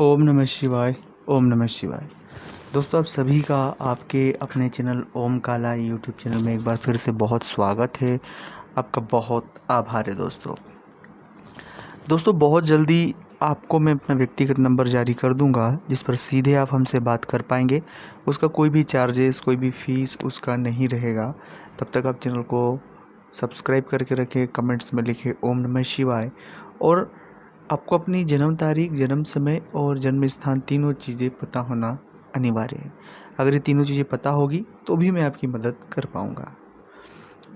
ओम नमः शिवाय। ओम नमः शिवाय। दोस्तों, आप सभी का आपके अपने चैनल ओम काला यूट्यूब चैनल में एक बार फिर से बहुत स्वागत है। आपका बहुत आभार है दोस्तों, बहुत जल्दी आपको मैं अपना व्यक्तिगत नंबर जारी कर दूंगा, जिस पर सीधे आप हमसे बात कर पाएंगे। उसका कोई भी चार्जेस, कोई भी फीस उसका नहीं रहेगा। तब तक आप चैनल को सब्सक्राइब करके रखें, कमेंट्स में लिखें ओम नमः शिवाय। और आपको अपनी जन्म तारीख, जन्म समय और जन्म स्थान तीनों चीज़ें पता होना अनिवार्य है। अगर ये तीनों चीज़ें पता होगी तो भी मैं आपकी मदद कर पाऊँगा।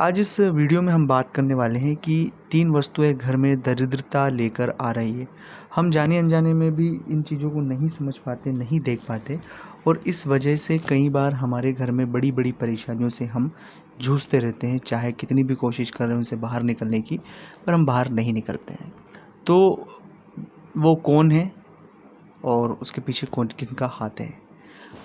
आज इस वीडियो में हम बात करने वाले हैं कि 3 वस्तुएं घर में दरिद्रता लेकर आ रही है। हम जाने अनजाने में भी इन चीज़ों को नहीं समझ पाते, नहीं देख पाते, और इस वजह से कई बार हमारे घर में बड़ी बड़ी परेशानियों से हम जूझते रहते हैं। चाहे कितनी भी कोशिश कर रहे हैं उनसे बाहर निकलने की, पर हम बाहर नहीं निकलते हैं। तो वो कौन है और उसके पीछे कौन किसका हाथ है?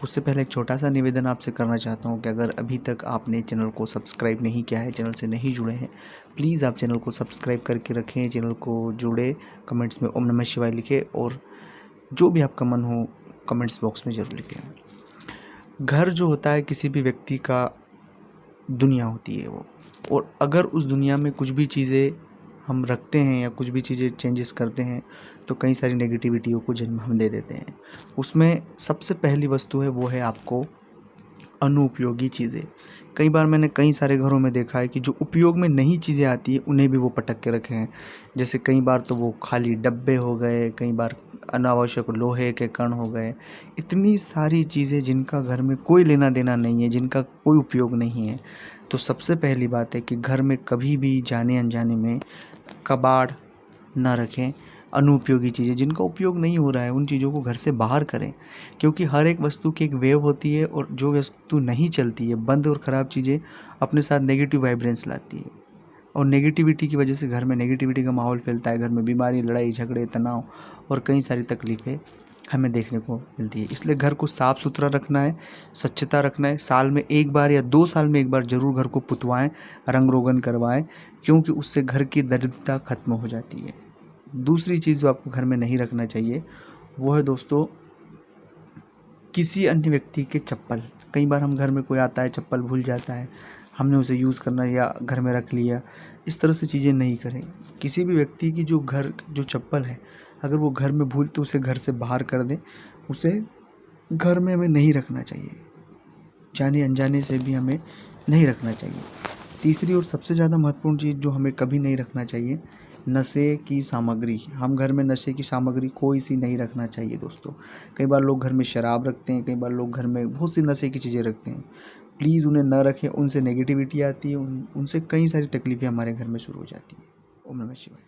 उससे पहले एक छोटा सा निवेदन आपसे करना चाहता हूँ कि अगर अभी तक आपने चैनल को सब्सक्राइब नहीं किया है, चैनल से नहीं जुड़े हैं, प्लीज़ आप चैनल को सब्सक्राइब करके रखें, चैनल को जुड़े, कमेंट्स में ओम नमः शिवाय लिखें और जो भी आपका मन हो कमेंट्स बॉक्स में ज़रूर लिखें। घर जो होता है किसी भी व्यक्ति का दुनिया होती है वो, और अगर उस दुनिया में कुछ भी चीज़ें हम रखते हैं या कुछ भी चीज़ें चेंजेस करते हैं तो कई सारी नेगेटिविटियों को जन्म हम दे देते हैं। उसमें सबसे पहली वस्तु है वो है आपको अनुपयोगी चीज़ें। कई बार मैंने कई सारे घरों में देखा है कि जो उपयोग में नहीं चीज़ें आती है उन्हें भी वो पटक के रखे हैं। जैसे कई बार तो वो खाली डब्बे हो गए, कई बार अनावश्यक लोहे के कण हो गए। इतनी सारी चीज़ें जिनका घर में कोई लेना देना नहीं है, जिनका कोई उपयोग नहीं है। तो सबसे पहली बात है कि घर में कभी भी जाने अनजाने में कबाड़ ना रखें। अनुपयोगी चीज़ें जिनका उपयोग नहीं हो रहा है उन चीज़ों को घर से बाहर करें, क्योंकि हर एक वस्तु की एक वेव होती है और जो वस्तु नहीं चलती है, बंद और ख़राब चीज़ें अपने साथ नेगेटिव वाइब्रेंस लाती है, और नेगेटिविटी की वजह से घर में नेगेटिविटी का माहौल फैलता है। घर में बीमारी, लड़ाई झगड़े, तनाव और कई सारी तकलीफ़ें हमें देखने को मिलती है। इसलिए घर को साफ़ सुथरा रखना है, स्वच्छता रखना है। साल में एक बार या 2 साल में एक बार ज़रूर घर को पुतवाएं, रंग रोगन करवाएं, क्योंकि उससे घर की दरिद्रता खत्म हो जाती है। दूसरी चीज़ जो आपको घर में नहीं रखना चाहिए वो है दोस्तों किसी अन्य व्यक्ति के चप्पल। कई बार हम घर में कोई आता है, चप्पल भूल जाता है, हमने उसे यूज़ करना या घर में रख लिया। इस तरह से चीज़ें नहीं करें। किसी भी व्यक्ति की जो चप्पल है, अगर वो घर में भूल तो उसे घर से बाहर कर दें। उसे घर में हमें नहीं रखना चाहिए, जाने अनजाने से भी हमें नहीं रखना चाहिए। तीसरी और सबसे ज़्यादा महत्वपूर्ण चीज़ जो हमें कभी नहीं रखना चाहिए, नशे की सामग्री। हम घर में नशे की सामग्री कोई सी नहीं रखना चाहिए दोस्तों। कई बार लोग घर में शराब रखते हैं, कई बार लोग घर में बहुत सी नशे की चीज़ें रखते हैं। प्लीज़ उन्हें न रखें, उनसे नेगेटिविटी आती है, उनसे कई सारी तकलीफ़ें हमारे घर में शुरू हो जाती हैं। ओम नमः शिवाय।